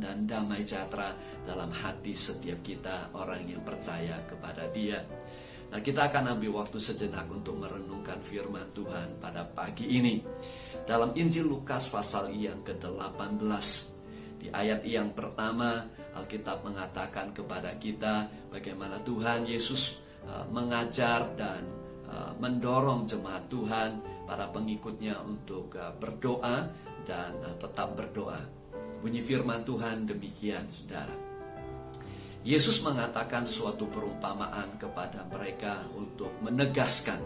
dan damai sejahtera dalam hati setiap kita orang yang percaya kepada Dia. Nah, kita akan ambil waktu sejenak untuk merenungkan firman Tuhan pada pagi ini. Dalam Injil Lukas pasal yang ke-18, di ayat yang pertama, Alkitab mengatakan kepada kita bagaimana Tuhan Yesus mengajar dan mendorong jemaat Tuhan, para pengikutnya untuk berdoa dan tetap berdoa. Bunyi firman Tuhan demikian, saudara. Yesus mengatakan suatu perumpamaan kepada mereka untuk menegaskan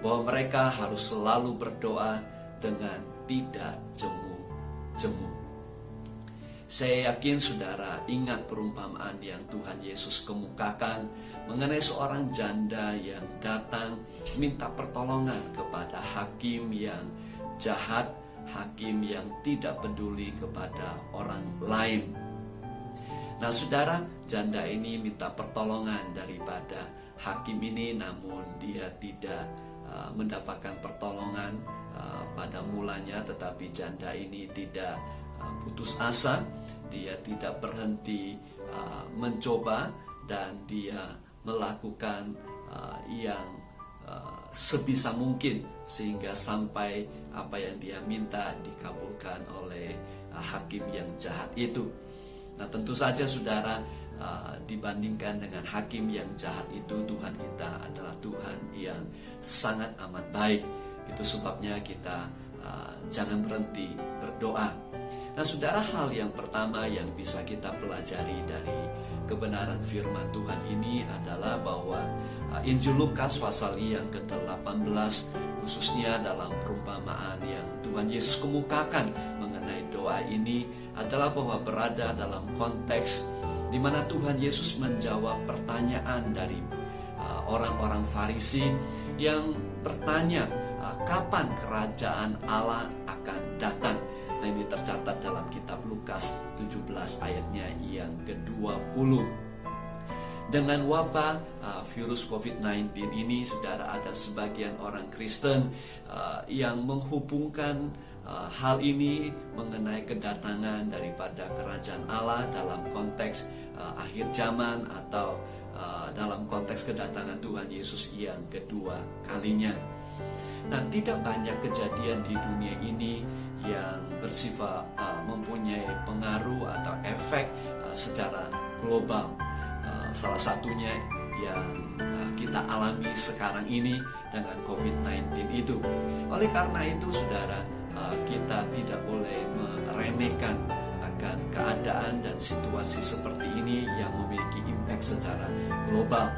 bahwa mereka harus selalu berdoa dengan tidak jemu-jemu. Saya yakin saudara ingat perumpamaan yang Tuhan Yesus kemukakan mengenai seorang janda yang datang minta pertolongan kepada hakim yang jahat, hakim yang tidak peduli kepada orang lain. Nah, saudara, janda ini minta pertolongan daripada hakim ini, namun dia tidak mendapatkan pertolongan pada mulanya. Tetapi janda ini tidak putus asa, dia tidak berhenti mencoba, dan dia melakukan yang sebisa mungkin sehingga sampai apa yang dia minta dikabulkan oleh hakim yang jahat itu. Nah, tentu saja saudara, dibandingkan dengan hakim yang jahat itu, Tuhan kita adalah Tuhan yang sangat amat baik. Itu sebabnya kita jangan berhenti berdoa. Nah, saudara, hal yang pertama yang bisa kita pelajari dari kebenaran firman Tuhan ini adalah bahwa Injil Lukas pasal yang ke-18, khususnya dalam perumpamaan yang Tuhan Yesus kemukakan mengenai doa ini, adalah bahwa berada dalam konteks di mana Tuhan Yesus menjawab pertanyaan dari orang-orang Farisi yang bertanya kapan kerajaan Allah akan datang. Nah, ini tercatat dalam kitab Lukas 17 ayatnya yang ke-20. Dengan wabah virus COVID-19 ini, saudara, ada sebagian orang Kristen yang menghubungkan hal ini mengenai kedatangan daripada kerajaan Allah dalam konteks akhir zaman atau dalam konteks kedatangan Tuhan Yesus yang kedua kalinya. Nah, tidak banyak kejadian di dunia ini yang bersifat mempunyai pengaruh atau efek secara global. Salah satunya yang kita alami sekarang ini dengan COVID-19 itu. Oleh karena itu, saudara, kita tidak boleh meremehkan akan keadaan dan situasi seperti ini yang memiliki impact secara global.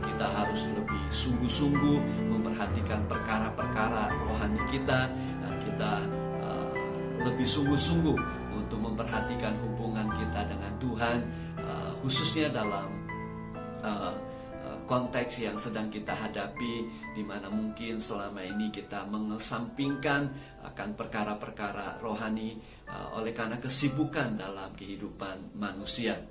Kita harus lebih sungguh-sungguh memperhatikan perkara-perkara rohani kita, dan kita lebih sungguh-sungguh untuk memperhatikan hubungan kita dengan Tuhan, khususnya dalam konteks yang sedang kita hadapi, di mana mungkin selama ini kita mengesampingkan akan perkara-perkara rohani oleh karena kesibukan dalam kehidupan manusia.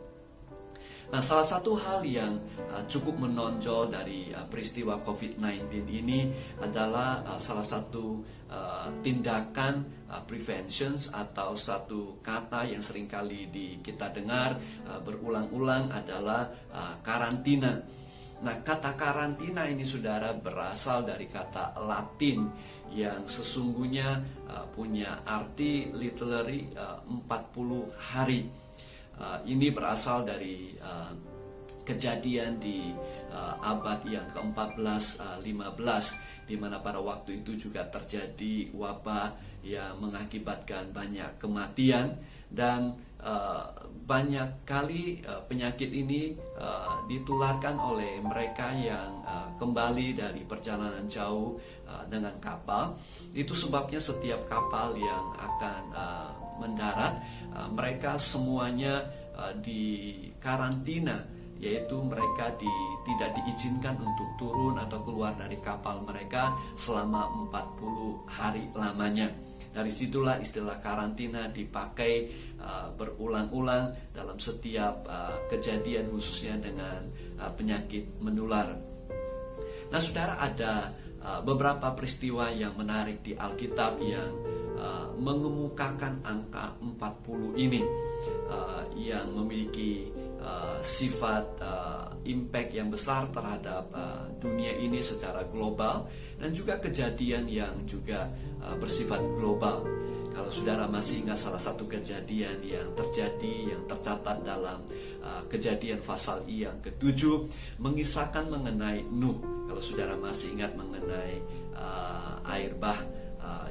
Nah, salah satu hal yang cukup menonjol dari peristiwa COVID-19 ini adalah salah satu tindakan preventions, atau satu kata yang seringkali kita dengar berulang-ulang adalah karantina. Nah, kata karantina ini, saudara, berasal dari kata Latin yang sesungguhnya punya arti literally 40 hari. Ini berasal dari kejadian di abad yang ke-14-15, di mana pada waktu itu juga terjadi wabah yang mengakibatkan banyak kematian, dan banyak kali penyakit ini ditularkan oleh mereka yang kembali dari perjalanan jauh dengan kapal. Itu sebabnya setiap kapal yang akan mendarat, mereka semuanya di karantina, yaitu mereka tidak diizinkan untuk turun atau keluar dari kapal mereka selama 40 hari lamanya. Dari situlah istilah karantina dipakai berulang-ulang dalam setiap kejadian, khususnya dengan penyakit menular. Nah, saudara, ada beberapa peristiwa yang menarik di Alkitab yang mengemukakan angka 40 ini yang memiliki sifat impact yang besar terhadap dunia ini secara global, dan juga kejadian yang juga bersifat global. Kalau saudara masih ingat salah satu kejadian yang terjadi, yang tercatat dalam Kejadian pasal yang ke-7, mengisahkan mengenai Nuh. Kalau saudara masih ingat mengenai air bah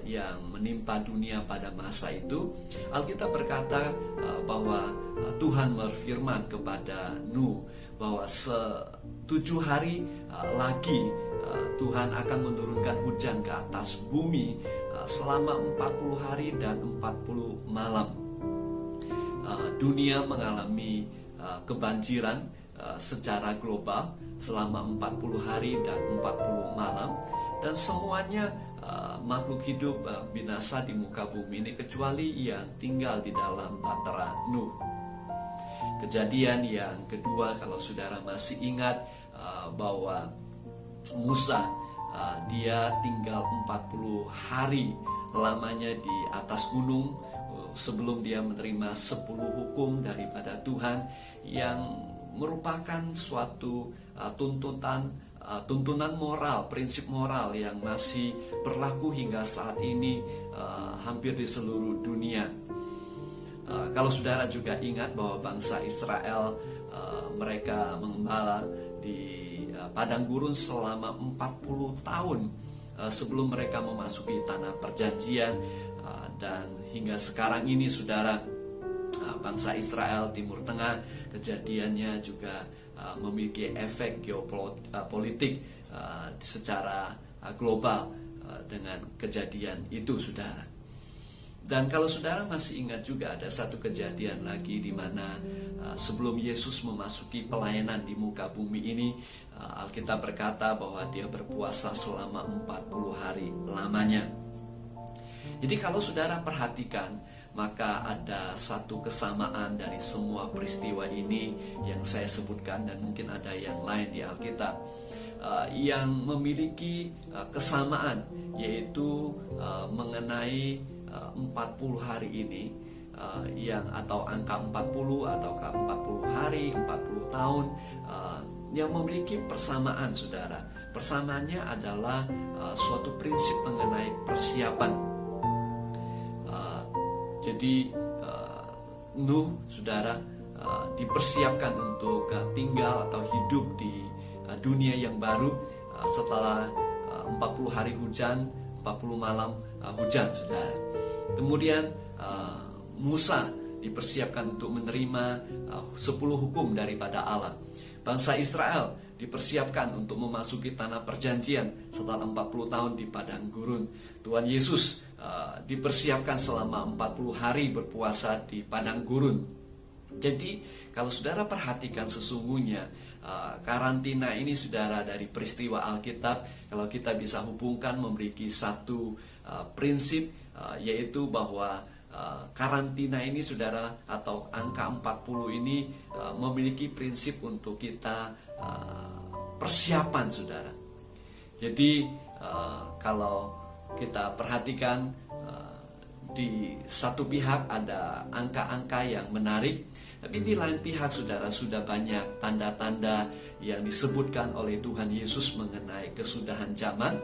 yang menimpa dunia pada masa itu, Alkitab berkata bahwa Tuhan berfirman kepada Nuh bahwa 7 hari lagi Tuhan akan menurunkan hujan ke atas bumi selama 40 hari dan 40 malam. Dunia mengalami kebanjiran secara global selama 40 hari dan 40 malam, dan semuanya makhluk hidup binasa di muka bumi ini kecuali yang tinggal di dalam bahtera Nuh. Kejadian yang kedua, kalau saudara masih ingat bahwa Musa dia tinggal 40 hari lamanya di atas gunung sebelum dia menerima 10 hukum daripada Tuhan, yang merupakan suatu tuntunan moral, prinsip moral yang masih berlaku hingga saat ini hampir di seluruh dunia. Kalau saudara juga ingat bahwa bangsa Israel mereka mengembala di padang gurun selama 40 tahun sebelum mereka memasuki tanah perjanjian, dan hingga sekarang ini saudara, bangsa Israel Timur Tengah kejadiannya juga memiliki efek geopolitik secara global dengan kejadian itu, saudara. Dan kalau saudara masih ingat juga ada satu kejadian lagi di mana sebelum Yesus memasuki pelayanan di muka bumi ini, Alkitab berkata bahwa dia berpuasa selama 40 hari lamanya. Jadi kalau saudara perhatikan, maka ada satu kesamaan dari semua peristiwa ini yang saya sebutkan, dan mungkin ada yang lain di Alkitab yang memiliki kesamaan, yaitu mengenai 40 hari ini, yang atau angka 40 atau 40 hari, 40 tahun, yang memiliki persamaan, saudara. Persamaannya adalah suatu prinsip mengenai persiapan. Jadi Nuh, saudara, dipersiapkan untuk tinggal atau hidup di dunia yang baru setelah 40 hari hujan, 40 malam hujan, saudara. Kemudian Musa dipersiapkan untuk menerima 10 hukum daripada Allah. Bangsa Israel dipersiapkan untuk memasuki tanah perjanjian setelah 40 tahun di padang gurun. Tuhan Yesus dipersiapkan selama 40 hari berpuasa di padang gurun. Jadi kalau saudara perhatikan, sesungguhnya karantina ini, saudara, dari peristiwa Alkitab, kalau kita bisa hubungkan, memiliki satu prinsip, yaitu bahwa karantina ini, saudara, atau angka 40 ini memiliki prinsip untuk kita persiapan, saudara. Jadi kalau kita perhatikan, di satu pihak ada angka-angka yang menarik, tapi di lain pihak, saudara, sudah banyak tanda-tanda yang disebutkan oleh Tuhan Yesus mengenai kesudahan zaman.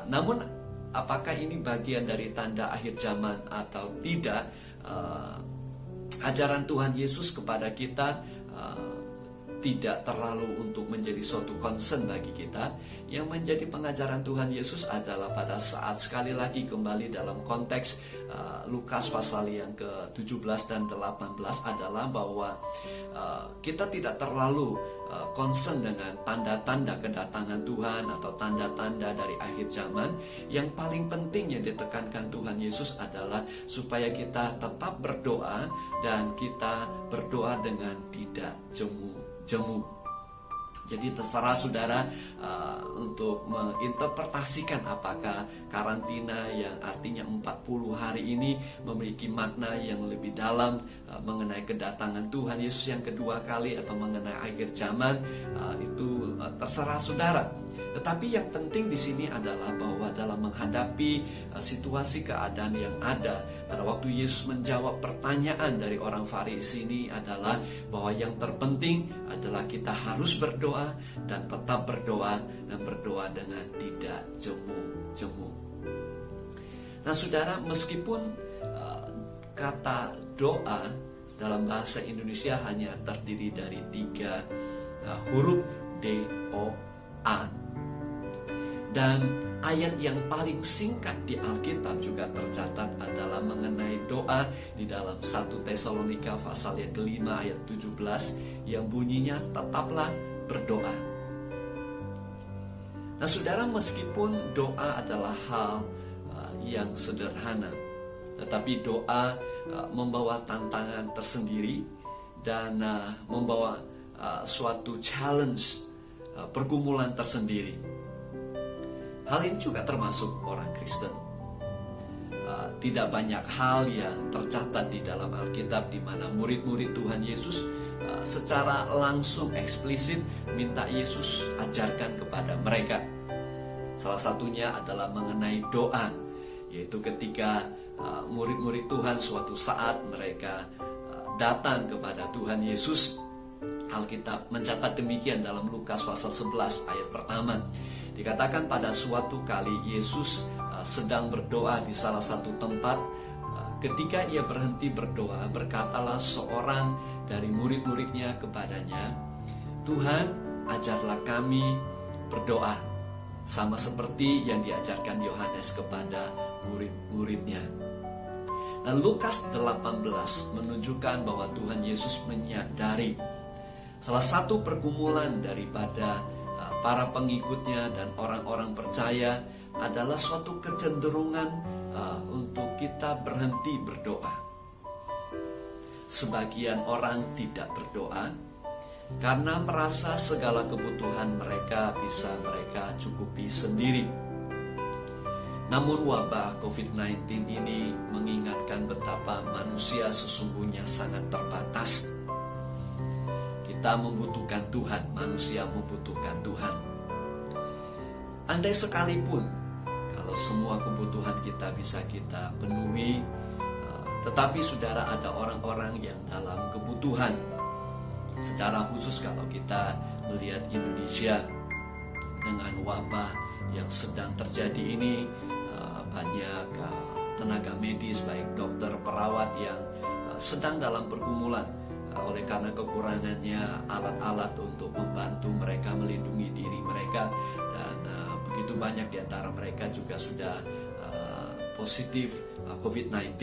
Namun apakah ini bagian dari tanda akhir zaman atau tidak? Ajaran Tuhan Yesus kepada kita tidak terlalu untuk menjadi suatu concern bagi kita. Yang menjadi pengajaran Tuhan Yesus adalah pada saat, sekali lagi kembali dalam konteks Lukas pasal yang ke-17 dan 18, adalah bahwa kita tidak terlalu concern dengan tanda-tanda kedatangan Tuhan atau tanda-tanda dari akhir zaman. Yang paling penting yang ditekankan Tuhan Yesus adalah supaya kita tetap berdoa, dan kita berdoa dengan tidak jemu. Jadi terserah saudara untuk menginterpretasikan apakah karantina yang artinya 40 hari ini memiliki makna yang lebih dalam mengenai kedatangan Tuhan Yesus yang kedua kali, atau mengenai akhir zaman. Itu terserah saudara. Tetapi yang penting di sini adalah bahwa dalam menghadapi situasi keadaan yang ada, pada waktu Yesus menjawab pertanyaan dari orang Farisi ini adalah bahwa yang terpenting adalah kita harus berdoa dan tetap berdoa, dan berdoa dengan tidak jemu-jemu. Nah saudara, meskipun kata doa dalam bahasa Indonesia hanya terdiri dari 3 huruf D-O-A, dan ayat yang paling singkat di Alkitab juga tercatat adalah mengenai doa di dalam 1 Tesalonika pasal yang kelima ayat 17 yang bunyinya tetaplah berdoa. Nah saudara, meskipun doa adalah hal yang sederhana, tetapi doa membawa tantangan tersendiri dan membawa suatu challenge, pergumulan tersendiri. Hal ini juga termasuk orang Kristen. Tidak banyak hal yang tercatat di dalam Alkitab di mana murid-murid Tuhan Yesus secara langsung eksplisit minta Yesus ajarkan kepada mereka. Salah satunya adalah mengenai doa, yaitu ketika murid-murid Tuhan suatu saat mereka datang kepada Tuhan Yesus. Alkitab mencatat demikian dalam Lukas pasal 11 ayat pertama. Dikatakan pada suatu kali Yesus sedang berdoa di salah satu tempat. Ketika ia berhenti berdoa, berkatalah seorang dari murid-muridnya kepadanya, "Tuhan, ajarlah kami berdoa, sama seperti yang diajarkan Yohanes kepada murid-muridnya." Nah, Lukas 18 menunjukkan bahwa Tuhan Yesus menyadari salah satu pergumulan daripada para pengikutnya dan orang-orang percaya adalah suatu kecenderungan untuk kita berhenti berdoa. Sebagian orang tidak berdoa karena merasa segala kebutuhan mereka bisa mereka cukupi sendiri. Namun wabah COVID-19 ini mengingatkan betapa manusia sesungguhnya sangat terbatas. Kita membutuhkan Tuhan, manusia membutuhkan Tuhan. Andai sekalipun kalau semua kebutuhan kita bisa kita penuhi, tetapi saudara, ada orang-orang yang dalam kebutuhan. Secara khusus kalau kita melihat Indonesia dengan wabah yang sedang terjadi ini, banyak tenaga medis baik dokter, perawat yang sedang dalam pergumulan oleh karena kekurangannya alat-alat untuk membantu mereka melindungi diri mereka, dan begitu banyak di antara mereka juga sudah positif COVID-19.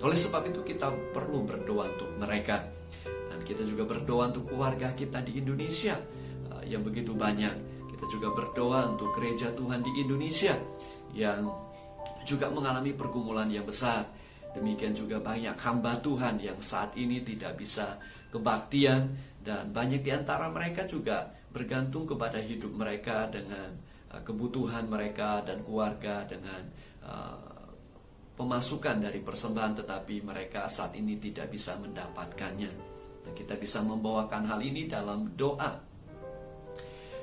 Oleh sebab itu kita perlu berdoa untuk mereka, dan kita juga berdoa untuk keluarga kita di Indonesia yang begitu banyak. Kita juga berdoa untuk gereja Tuhan di Indonesia yang juga mengalami pergumulan yang besar. Demikian juga banyak hamba Tuhan yang saat ini tidak bisa kebaktian, dan banyak di antara mereka juga bergantung kepada hidup mereka dengan kebutuhan mereka dan keluarga dengan pemasukan dari persembahan, tetapi mereka saat ini tidak bisa mendapatkannya. Dan kita bisa membawakan hal ini dalam doa.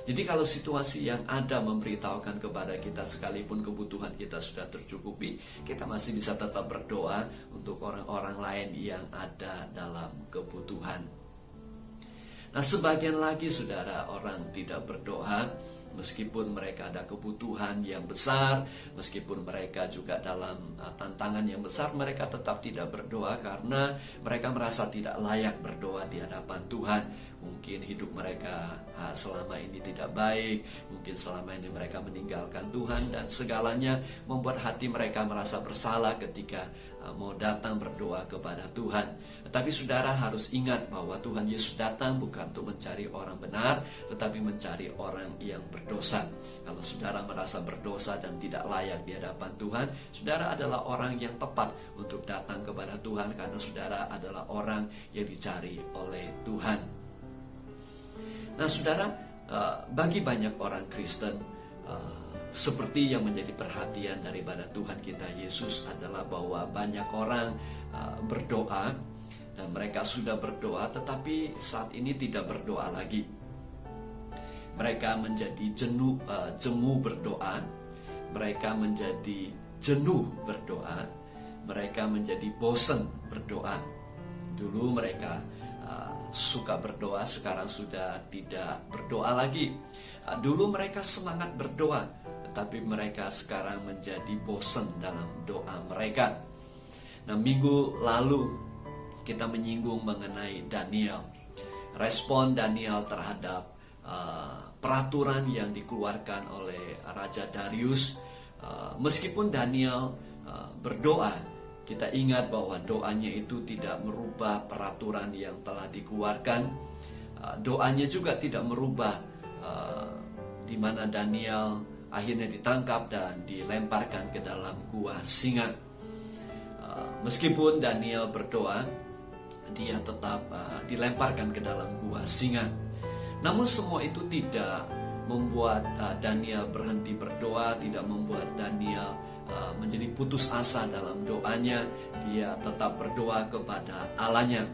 Jadi kalau situasi yang ada memberitahukan kepada kita sekalipun kebutuhan kita sudah tercukupi, kita masih bisa tetap berdoa untuk orang-orang lain yang ada dalam kebutuhan. Nah, sebagian lagi saudara, orang tidak berdoa meskipun mereka ada kebutuhan yang besar, meskipun mereka juga dalam tantangan yang besar, mereka tetap tidak berdoa karena mereka merasa tidak layak berdoa di hadapan Tuhan. Mungkin hidup mereka selama ini tidak baik, mungkin selama ini mereka meninggalkan Tuhan, dan segalanya membuat hati mereka merasa bersalah ketika mau datang berdoa kepada Tuhan. Tetapi saudara harus ingat bahwa Tuhan Yesus datang bukan untuk mencari orang benar, tetapi mencari orang yang berdosa. Kalau saudara merasa berdosa dan tidak layak di hadapan Tuhan, saudara adalah orang yang tepat untuk datang kepada Tuhan, karena saudara adalah orang yang dicari oleh Tuhan. Nah saudara, bagi banyak orang Kristen, seperti yang menjadi perhatian daripada Tuhan kita Yesus adalah bahwa banyak orang berdoa, dan mereka sudah berdoa tetapi saat ini tidak berdoa lagi. Mereka menjadi jemu berdoa, mereka menjadi jenuh berdoa, mereka menjadi bosan berdoa. Dulu mereka suka berdoa, sekarang sudah tidak berdoa lagi. Dulu mereka semangat berdoa, tetapi mereka sekarang menjadi bosan dalam doa mereka. Nah, minggu lalu kita menyinggung mengenai Daniel. Respon Daniel terhadap peraturan yang dikeluarkan oleh Raja Darius. Meskipun Daniel berdoa, kita ingat bahwa doanya itu tidak merubah peraturan yang telah dikeluarkan. Doanya juga tidak merubah di mana Daniel akhirnya ditangkap dan dilemparkan ke dalam gua singa. Meskipun Daniel berdoa, dia tetap dilemparkan ke dalam gua singa. Namun semua itu tidak membuat Daniel berhenti berdoa, tidak membuat Daniel menjadi putus asa dalam doanya. Dia tetap berdoa kepada Allahnya.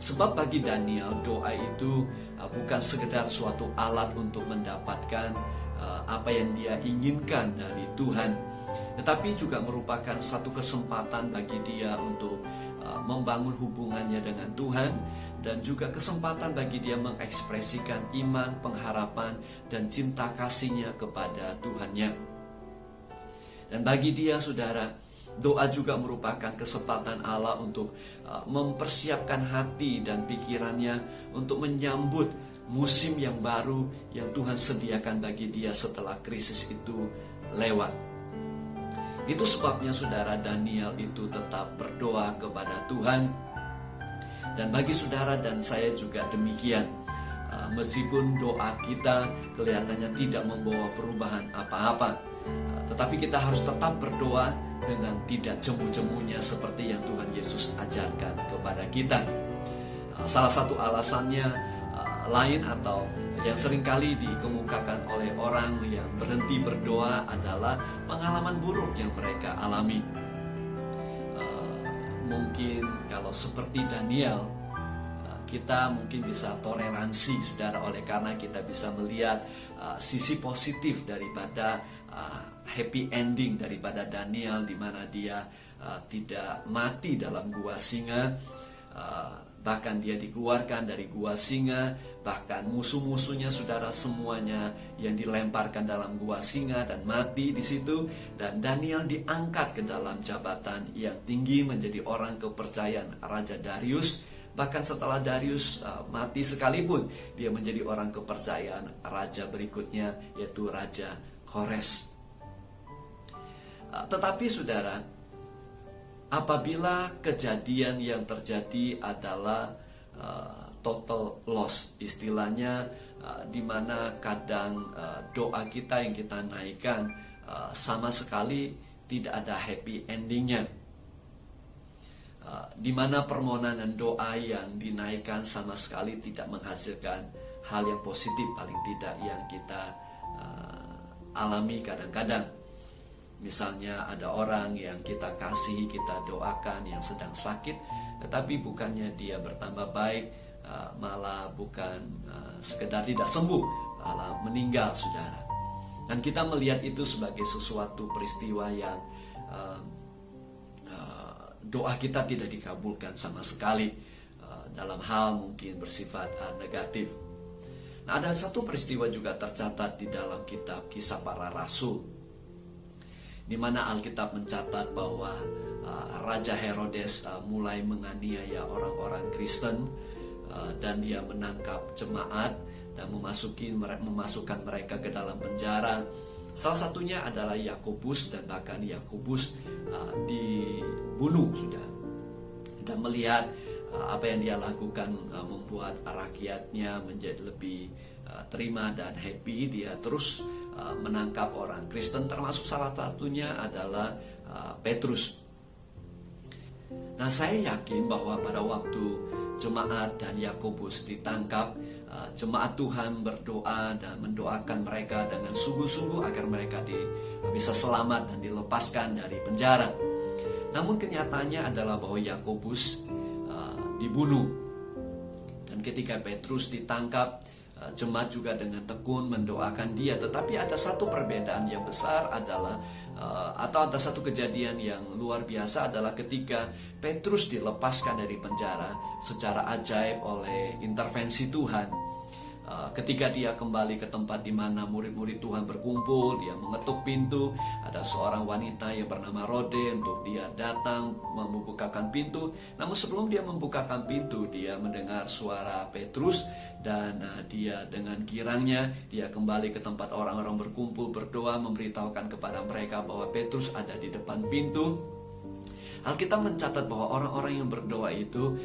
Sebab bagi Daniel, doa itu bukan sekedar suatu alat untuk mendapatkan apa yang dia inginkan dari Tuhan, tetapi juga merupakan satu kesempatan bagi dia untuk membangun hubungannya dengan Tuhan, dan juga kesempatan bagi dia mengekspresikan iman, pengharapan, dan cinta kasihnya kepada Tuhannya. Dan bagi dia, saudara, doa juga merupakan kesempatan Allah untuk mempersiapkan hati dan pikirannya untuk menyambut musim yang baru yang Tuhan sediakan bagi dia setelah krisis itu lewat. Itu sebabnya, saudara, Daniel itu tetap berdoa kepada Tuhan. Dan bagi saudara dan saya juga demikian. Meskipun doa kita kelihatannya tidak membawa perubahan apa-apa, tetapi kita harus tetap berdoa dengan tidak jemu-jemunya seperti yang Tuhan Yesus ajarkan kepada kita. Salah satu alasannya lain atau yang seringkali dikemukakan oleh orang yang berhenti berdoa adalah pengalaman buruk yang mereka alami. Mungkin kalau seperti Daniel, kita mungkin bisa toleransi, saudara, oleh karena kita bisa melihat sisi positif daripada happy ending daripada Daniel, di mana dia tidak mati dalam gua singa. Bahkan dia dikeluarkan dari gua singa. Bahkan musuh-musuhnya, saudara, semuanya yang dilemparkan dalam gua singa dan mati di situ. Dan Daniel diangkat ke dalam jabatan yang tinggi menjadi orang kepercayaan Raja Darius. Bahkan setelah Darius mati sekalipun, dia menjadi orang kepercayaan raja berikutnya, yaitu Raja Kores. Tetapi, saudara, apabila kejadian yang terjadi adalah total loss, istilahnya, di mana kadang doa kita yang kita naikkan sama sekali tidak ada happy endingnya, di mana permohonan dan doa yang dinaikkan sama sekali tidak menghasilkan hal yang positif, paling tidak yang kita alami kadang-kadang. Misalnya ada orang yang kita kasih, kita doakan yang sedang sakit, tetapi bukannya dia bertambah baik, malah bukan sekedar tidak sembuh, malah meninggal, saudara. Dan kita melihat itu sebagai sesuatu peristiwa yang doa kita tidak dikabulkan sama sekali, dalam hal mungkin bersifat negatif. Nah, ada satu peristiwa juga tercatat di dalam kitab Kisah Para Rasul, di mana Alkitab mencatat bahwa Raja Herodes mulai menganiaya orang-orang Kristen, dan dia menangkap jemaat dan memasukkan mereka ke dalam penjara. Salah satunya adalah Yakobus, dan bahkan Yakobus dibunuh, sudah. Dan melihat apa yang dia lakukan membuat rakyatnya menjadi lebih terima dan happy, dia terus menangkap orang Kristen, termasuk salah satunya adalah Petrus. Nah, saya yakin bahwa pada waktu jemaat dan Yakobus ditangkap, jemaat Tuhan berdoa dan mendoakan mereka dengan sungguh-sungguh agar mereka bisa selamat dan dilepaskan dari penjara. Namun kenyataannya adalah bahwa Yakobus dibunuh. Dan ketika Petrus ditangkap, jemaat juga dengan tekun mendoakan dia. Tetapi ada satu perbedaan yang besar adalah atau ada satu kejadian yang luar biasa adalah ketika Petrus dilepaskan dari penjara secara ajaib oleh intervensi Tuhan. Ketika dia kembali ke tempat di mana murid-murid Tuhan berkumpul, dia mengetuk pintu. Ada seorang wanita yang bernama Rode untuk dia datang membukakan pintu. Namun sebelum dia membukakan pintu, dia mendengar suara Petrus dan dia dengan girangnya dia kembali ke tempat orang-orang berkumpul, berdoa, memberitahukan kepada mereka bahwa Petrus ada di depan pintu. Alkitab mencatat bahwa orang-orang yang berdoa itu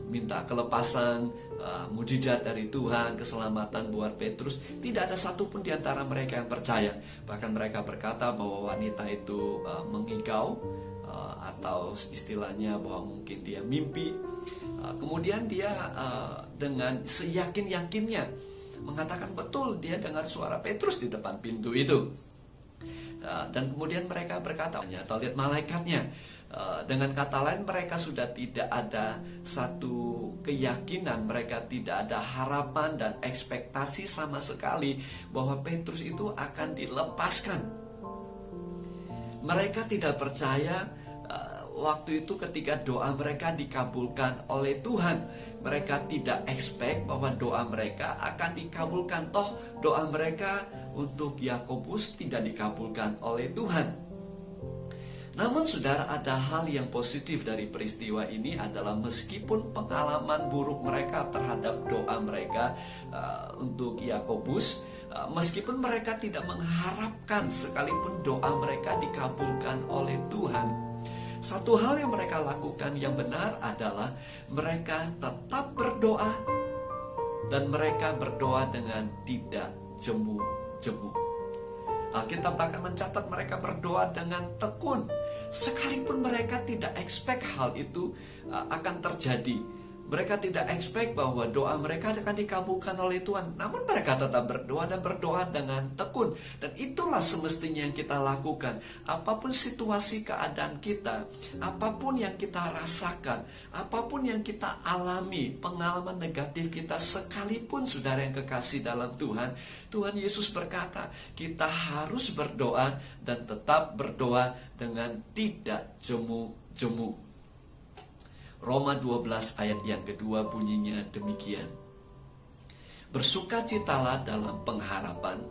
minta kelepasan, mujizat dari Tuhan, keselamatan buat Petrus. Tidak ada satupun di antara mereka yang percaya. Bahkan mereka berkata bahwa wanita itu mengigau, atau istilahnya bahwa mungkin dia mimpi. Kemudian dia dengan seyakin-yakinnya mengatakan betul dia dengar suara Petrus di depan pintu itu. Dan kemudian mereka berkata atau lihat malaikatnya. Dengan kata lain, mereka sudah tidak ada satu keyakinan, mereka tidak ada harapan dan ekspektasi sama sekali bahwa Petrus itu akan dilepaskan. Mereka tidak percaya waktu itu ketika doa mereka dikabulkan oleh Tuhan. Mereka tidak expect bahwa doa mereka akan dikabulkan. Toh doa mereka untuk Yakobus tidak dikabulkan oleh Tuhan. Namun saudara, ada hal yang positif dari peristiwa ini adalah meskipun pengalaman buruk mereka terhadap doa mereka untuk Yakobus, meskipun mereka tidak mengharapkan sekalipun doa mereka dikabulkan oleh Tuhan, satu hal yang mereka lakukan yang benar adalah mereka tetap berdoa, dan mereka berdoa dengan tidak jemu-jemu. Alkitab bahkan mencatat mereka berdoa dengan tekun, sekalipun mereka tidak expect hal itu akan terjadi. Mereka tidak expect bahwa doa mereka akan dikabulkan oleh Tuhan. Namun mereka tetap berdoa dan berdoa dengan tekun. Dan itulah semestinya yang kita lakukan. Apapun situasi keadaan kita, apapun yang kita rasakan, apapun yang kita alami, pengalaman negatif kita, sekalipun saudara yang kekasih dalam Tuhan, Tuhan Yesus berkata, kita harus berdoa dan tetap berdoa dengan tidak jemu-jemu. Roma 12 ayat yang kedua bunyinya demikian. Bersukacitalah dalam pengharapan,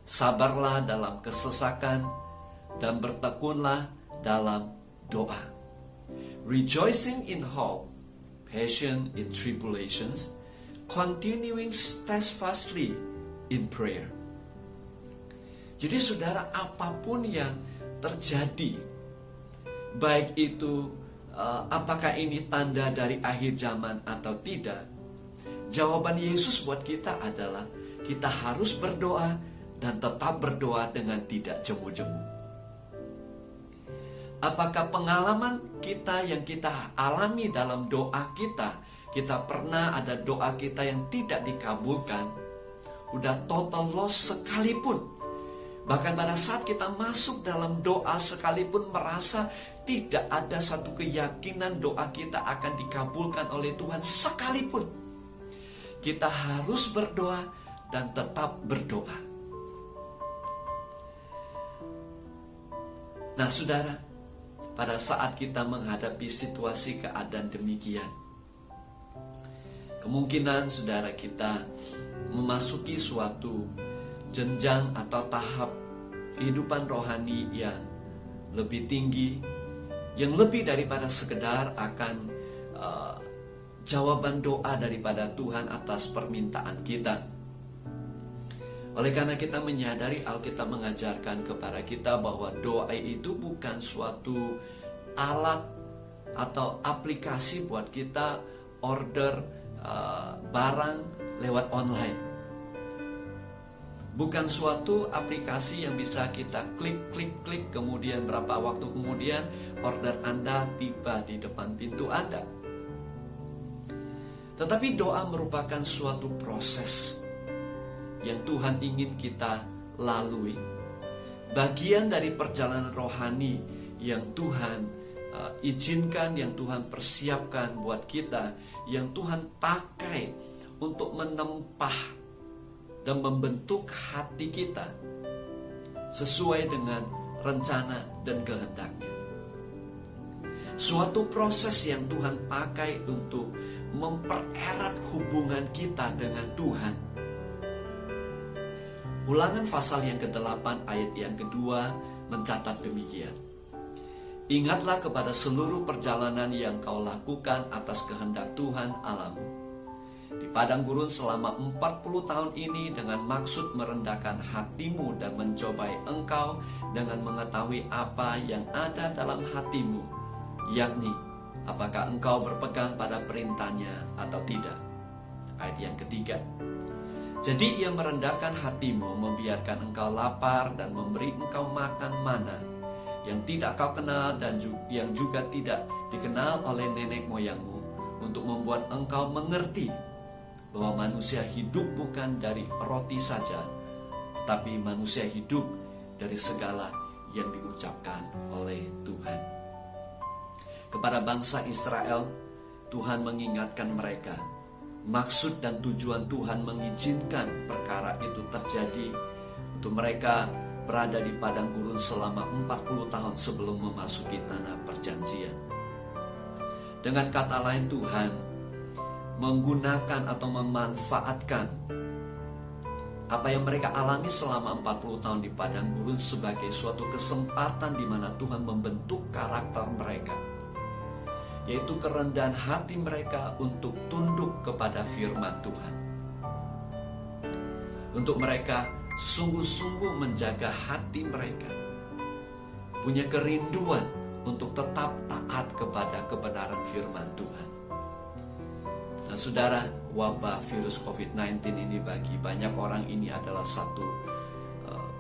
sabarlah dalam kesesakan, dan bertekunlah dalam doa. Rejoicing in hope, patient in tribulations, continuing steadfastly in prayer. Jadi saudara, apapun yang terjadi, baik itu apakah ini tanda dari akhir zaman atau tidak, jawaban Yesus buat kita adalah kita harus berdoa dan tetap berdoa dengan tidak jemu-jemu. Apakah pengalaman kita yang kita alami dalam doa kita pernah ada doa kita yang tidak dikabulkan, udah total loss sekalipun, bahkan pada saat kita masuk dalam doa sekalipun merasa tidak ada satu keyakinan doa kita akan dikabulkan oleh Tuhan sekalipun, kita harus berdoa dan tetap berdoa. Nah saudara, pada saat kita menghadapi situasi keadaan demikian, kemungkinan saudara kita memasuki suatu jenjang atau tahap kehidupan rohani yang lebih tinggi, yang lebih daripada sekedar akan jawaban doa daripada Tuhan atas permintaan kita. Oleh karena kita menyadari Alkitab mengajarkan kepada kita bahwa doa itu bukan suatu alat atau aplikasi buat kita order barang lewat online. Bukan suatu aplikasi yang bisa kita klik, kemudian berapa waktu kemudian order Anda tiba di depan pintu Anda. Tetapi doa merupakan suatu proses yang Tuhan ingin kita lalui. Bagian dari perjalanan rohani yang Tuhan izinkan, yang Tuhan persiapkan buat kita, yang Tuhan pakai untuk menempah dan membentuk hati kita sesuai dengan rencana dan kehendak-Nya. Suatu proses yang Tuhan pakai untuk mempererat hubungan kita dengan Tuhan. Ulangan pasal yang ke-8 ayat yang kedua mencatat demikian. Ingatlah kepada seluruh perjalanan yang kau lakukan atas kehendak Tuhan Allahmu di padang gurun selama 40 tahun ini dengan maksud merendahkan hatimu dan mencobai engkau dengan mengetahui apa yang ada dalam hatimu, yakni apakah engkau berpegang pada perintahnya atau tidak. Ayat yang ketiga. Jadi ia merendahkan hatimu, membiarkan engkau lapar dan memberi engkau makan mana yang tidak kau kenal dan yang juga tidak dikenal oleh nenek moyangmu, untuk membuat engkau mengerti bahwa manusia hidup bukan dari roti saja, tetapi manusia hidup dari segala yang diucapkan oleh Tuhan. Kepada bangsa Israel, Tuhan mengingatkan mereka maksud dan tujuan Tuhan mengizinkan perkara itu terjadi untuk mereka berada di padang gurun selama 40 tahun sebelum memasuki tanah perjanjian. Dengan kata lain, Tuhan menggunakan atau memanfaatkan apa yang mereka alami selama 40 tahun di padang gurun sebagai suatu kesempatan di mana Tuhan membentuk karakter mereka, yaitu kerendahan hati mereka untuk tunduk kepada firman Tuhan. Untuk mereka sungguh-sungguh menjaga hati mereka, punya kerinduan untuk tetap taat kepada kebenaran firman Tuhan. Nah saudara, wabah virus COVID-19 ini bagi banyak orang ini adalah satu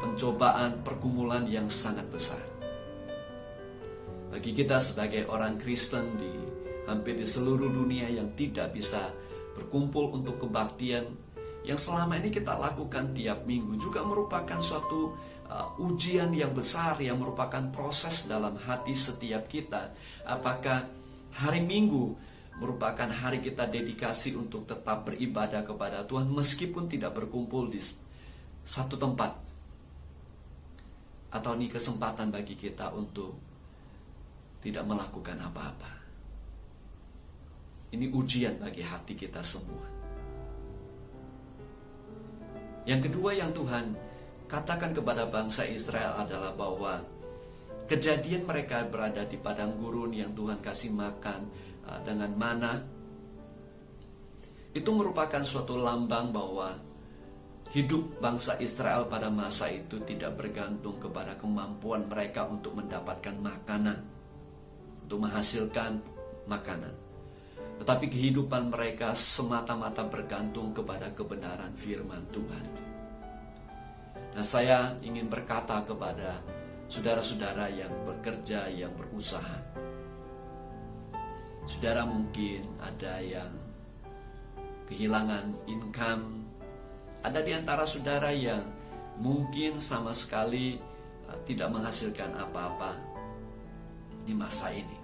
pencobaan, pergumulan yang sangat besar. Bagi kita sebagai orang Kristen di hampir di seluruh dunia yang tidak bisa berkumpul untuk kebaktian yang selama ini kita lakukan tiap minggu, juga merupakan suatu ujian yang besar yang merupakan proses dalam hati setiap kita. Apakah hari Minggu merupakan hari kita dedikasi untuk tetap beribadah kepada Tuhan meskipun tidak berkumpul di satu tempat, atau ini kesempatan bagi kita untuk tidak melakukan apa-apa? Ini ujian bagi hati kita semua. Yang kedua yang Tuhan katakan kepada bangsa Israel adalah bahwa kejadian mereka berada di padang gurun yang Tuhan kasih makan dengan mana, itu merupakan suatu lambang bahwa hidup bangsa Israel pada masa itu tidak bergantung kepada kemampuan mereka untuk mendapatkan makanan, untuk menghasilkan makanan, tetapi kehidupan mereka semata-mata bergantung kepada kebenaran firman Tuhan. Nah, saya ingin berkata kepada saudara-saudara yang bekerja, yang berusaha. Saudara mungkin ada yang kehilangan income, ada di antara saudara yang mungkin sama sekali tidak menghasilkan apa-apa di masa ini.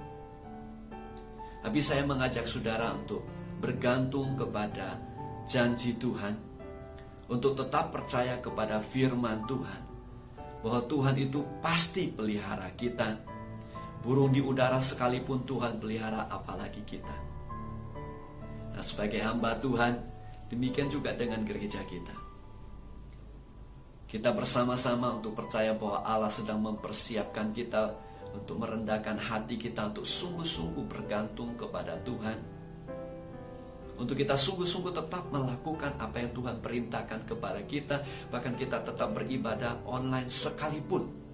Tapi saya mengajak saudara untuk bergantung kepada janji Tuhan, untuk tetap percaya kepada firman Tuhan, bahwa Tuhan itu pasti pelihara kita. Burung di udara sekalipun Tuhan pelihara, apalagi kita. Nah, sebagai hamba Tuhan, demikian juga dengan gereja kita. Kita bersama-sama untuk percaya bahwa Allah sedang mempersiapkan kita untuk merendahkan hati kita, untuk sungguh-sungguh bergantung kepada Tuhan, untuk kita sungguh-sungguh tetap melakukan apa yang Tuhan perintahkan kepada kita. Bahkan kita tetap beribadah online sekalipun,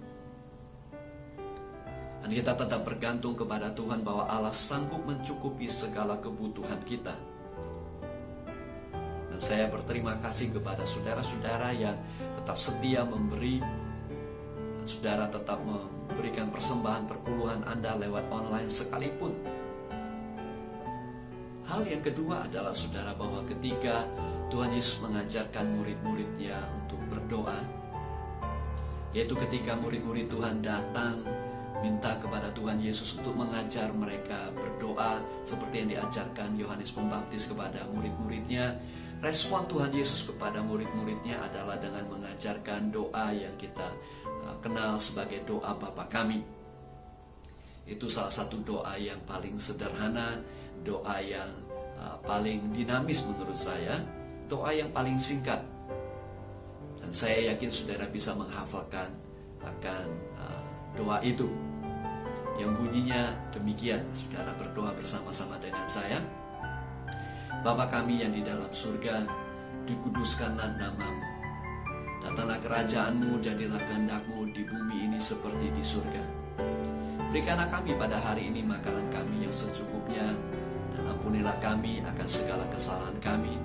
dan kita tetap bergantung kepada Tuhan bahwa Allah sanggup mencukupi segala kebutuhan kita. Dan saya berterima kasih kepada saudara-saudara yang tetap setia memberi. Dan saudara tetap memberikan persembahan perpuluhan Anda lewat online sekalipun. Hal yang kedua adalah saudara, bahwa ketika Tuhan Yesus mengajarkan murid-muridnya untuk berdoa, yaitu ketika murid-murid Tuhan datang minta kepada Tuhan Yesus untuk mengajar mereka berdoa seperti yang diajarkan Yohanes Pembaptis kepada murid-muridnya. respon Tuhan Yesus kepada murid-muridnya adalah dengan mengajarkan doa yang kita kenal sebagai doa Bapa Kami. Itu salah satu doa yang paling sederhana, doa yang paling dinamis menurut saya, doa yang paling singkat. Dan saya yakin saudara bisa menghafalkan akan doa itu, yang bunyinya demikian. Saudara berdoa bersama-sama dengan saya. Bapa kami yang di dalam surga, dikuduskanlah namamu. Datanglah kerajaanmu, jadilah kehendak-mu di bumi ini seperti di surga. Berikanlah kami pada hari ini makanan kami yang secukupnya, dan ampunilah kami akan segala kesalahan kami,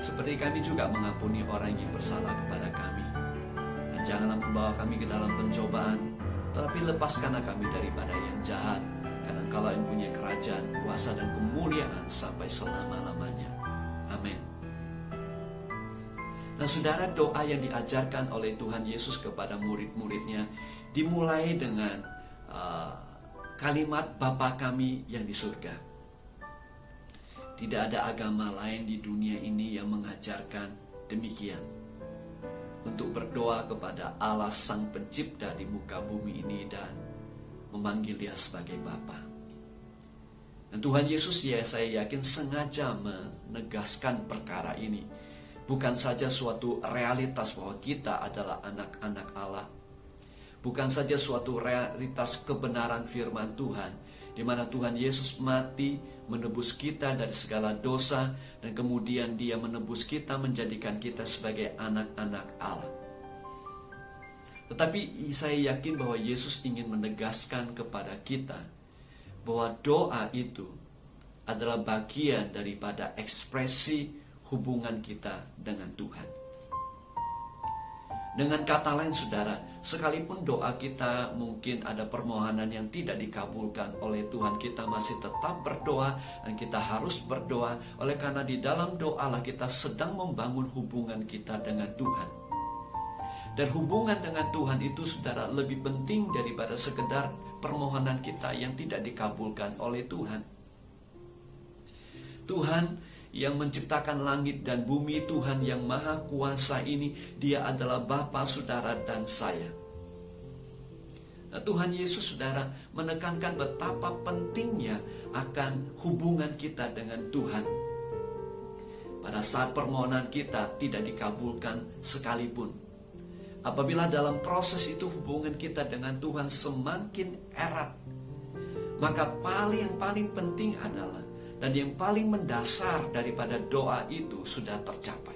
seperti kami juga mengampuni orang yang bersalah kepada kami. Dan janganlah membawa kami ke dalam pencobaan, tetapi lepaskanlah kami daripada yang jahat, karena Engkaulah yang punya kerajaan, kuasa, dan kemuliaan sampai selama-lamanya. Amin. Nah saudara, doa yang diajarkan oleh Tuhan Yesus kepada murid-muridnya dimulai dengan kalimat Bapa kami yang di surga. Tidak ada agama lain di dunia ini yang mengajarkan demikian, untuk berdoa kepada Allah Sang Pencipta di muka bumi ini dan memanggil Dia sebagai Bapa. Dan Tuhan Yesus, saya yakin sengaja menegaskan perkara ini. Bukan saja suatu realitas bahwa kita adalah anak-anak Allah, bukan saja suatu realitas kebenaran firman Tuhan, di mana Tuhan Yesus mati menebus kita dari segala dosa, dan kemudian Dia menebus kita, menjadikan kita sebagai anak-anak Allah. Tetapi saya yakin bahwa Yesus ingin menegaskan kepada kita bahwa doa itu adalah bagian daripada ekspresi hubungan kita dengan Tuhan. Dengan kata lain saudara, sekalipun doa kita mungkin ada permohonan yang tidak dikabulkan oleh Tuhan, kita masih tetap berdoa, dan kita harus berdoa. Oleh karena di dalam doa lah kita sedang membangun hubungan kita dengan Tuhan. Dan hubungan dengan Tuhan itu saudara lebih penting daripada sekedar permohonan kita yang tidak dikabulkan oleh Tuhan. Tuhan yang menciptakan langit dan bumi, Tuhan yang maha kuasa ini, Dia adalah Bapa saudara dan saya. Nah, Tuhan Yesus saudara menekankan betapa pentingnya akan hubungan kita dengan Tuhan. Pada saat permohonan kita tidak dikabulkan sekalipun, apabila dalam proses itu hubungan kita dengan Tuhan semakin erat, maka yang paling penting adalah, dan yang paling mendasar daripada doa itu sudah tercapai.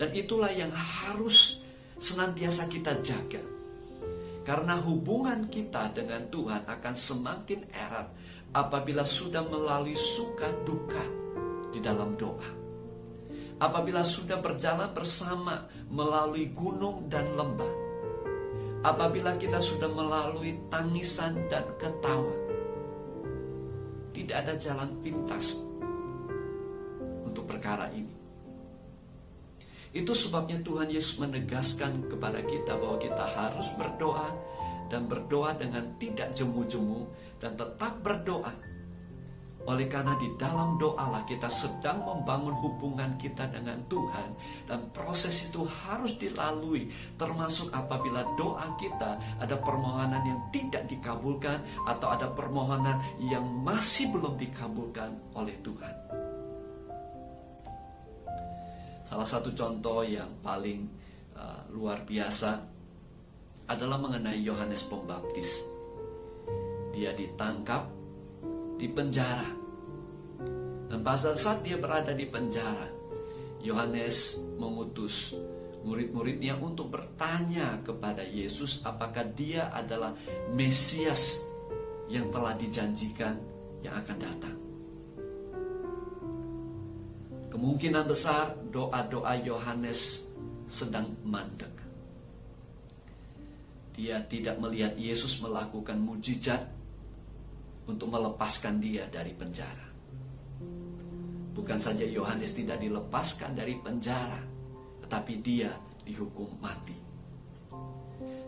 Dan itulah yang harus senantiasa kita jaga. Karena hubungan kita dengan Tuhan akan semakin erat apabila sudah melalui suka duka di dalam doa. Apabila sudah berjalan bersama melalui gunung dan lembah. Apabila kita sudah melalui tangisan dan ketawa. Tidak ada jalan pintas untuk perkara ini. Itu sebabnya Tuhan Yesus menegaskan kepada kita bahwa kita harus berdoa, dan berdoa dengan tidak jemu-jemu, dan tetap berdoa. Oleh karena di dalam doalah kita sedang membangun hubungan kita dengan Tuhan, dan proses itu harus dilalui, termasuk apabila doa kita ada permohonan yang tidak dikabulkan, atau ada permohonan yang masih belum dikabulkan oleh Tuhan. Salah satu contoh yang paling luar biasa adalah mengenai Yohanes Pembaptis. Dia ditangkap, di penjara. Dan pada saat dia berada di penjara, Yohanes mengutus murid-muridnya untuk bertanya kepada Yesus apakah dia adalah Mesias yang telah dijanjikan yang akan datang. Kemungkinan besar doa-doa Yohanes sedang mandek. Dia tidak melihat Yesus melakukan mujizat untuk melepaskan dia dari penjara. Bukan saja Yohanes tidak dilepaskan dari penjara, tetapi dia dihukum mati.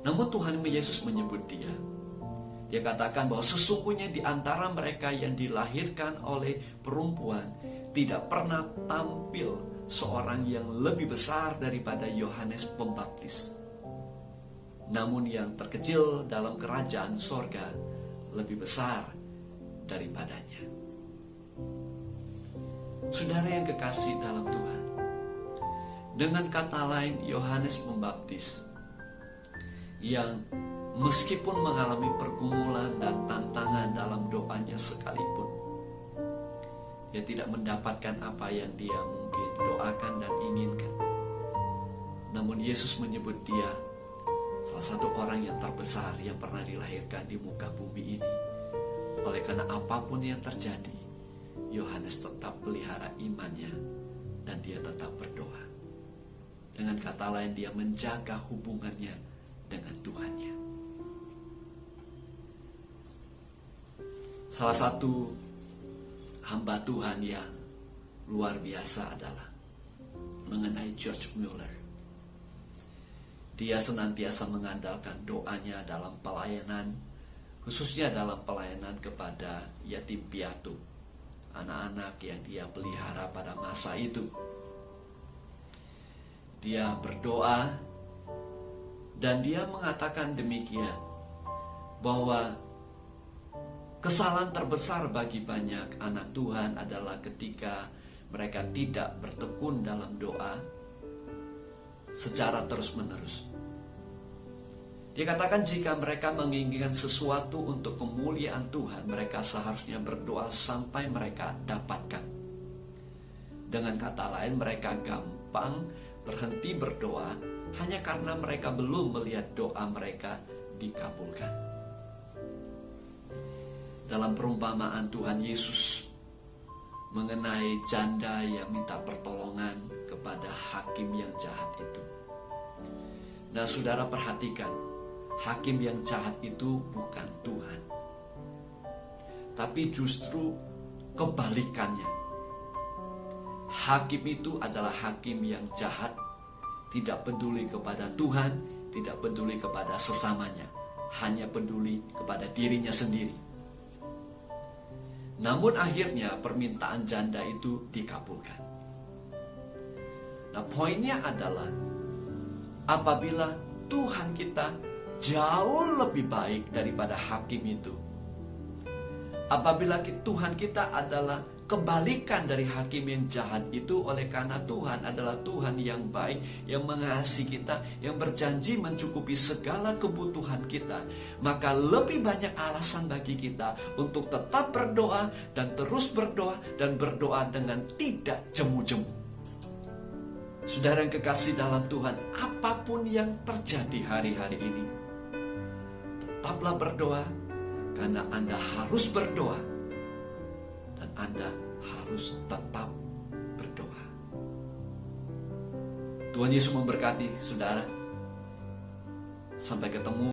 Namun Tuhan Yesus menyebut dia. Dia katakan bahwa sesungguhnya di antara mereka yang dilahirkan oleh perempuan tidak pernah tampil seorang yang lebih besar daripada Yohanes Pembaptis. Namun yang terkecil dalam kerajaan sorga lebih besar daripadanya. Saudara yang kekasih dalam Tuhan, dengan kata lain, Yohanes Pembaptis yang meskipun mengalami pergumulan dan tantangan dalam doanya sekalipun, dia tidak mendapatkan apa yang dia mungkin doakan dan inginkan. Namun Yesus menyebut dia salah satu orang yang terbesar yang pernah dilahirkan di muka bumi ini. Oleh karena apapun yang terjadi, Yohanes tetap pelihara imannya dan dia tetap berdoa. Dengan kata lain, dia menjaga hubungannya dengan Tuhannya. Salah satu hamba Tuhan yang luar biasa adalah mengenai George Mueller. Dia senantiasa mengandalkan doanya dalam pelayanan, khususnya dalam pelayanan kepada yatim piatu, anak-anak yang dia pelihara pada masa itu. Dia berdoa dan dia mengatakan demikian, bahwa kesalahan terbesar bagi banyak anak Tuhan adalah ketika mereka tidak bertekun dalam doa secara terus-menerus. Dia katakan jika mereka menginginkan sesuatu untuk kemuliaan Tuhan, mereka seharusnya berdoa sampai mereka dapatkan. Dengan kata lain, mereka gampang berhenti berdoa hanya karena mereka belum melihat doa mereka dikabulkan. Dalam perumpamaan Tuhan Yesus mengenai janda yang minta pertolongan kepada hakim yang jahat itu. Nah, saudara perhatikan, hakim yang jahat itu bukan Tuhan, tapi justru kebalikannya. Hakim itu adalah hakim yang jahat, tidak peduli kepada Tuhan, tidak peduli kepada sesamanya, hanya peduli kepada dirinya sendiri. Namun akhirnya permintaan janda itu dikabulkan. Nah, poinnya adalah apabila Tuhan kita jauh lebih baik daripada hakim itu, apabila Tuhan kita adalah kebalikan dari hakim yang jahat itu, oleh karena Tuhan adalah Tuhan yang baik, yang mengasihi kita, yang berjanji mencukupi segala kebutuhan kita, maka lebih banyak alasan bagi kita untuk tetap berdoa dan terus berdoa dan berdoa dengan tidak jemu-jemu. Saudara yang kekasih dalam Tuhan, apapun yang terjadi hari-hari ini, tetaplah berdoa, karena Anda harus berdoa dan Anda harus tetap berdoa. Tuhan Yesus memberkati saudara. Sampai ketemu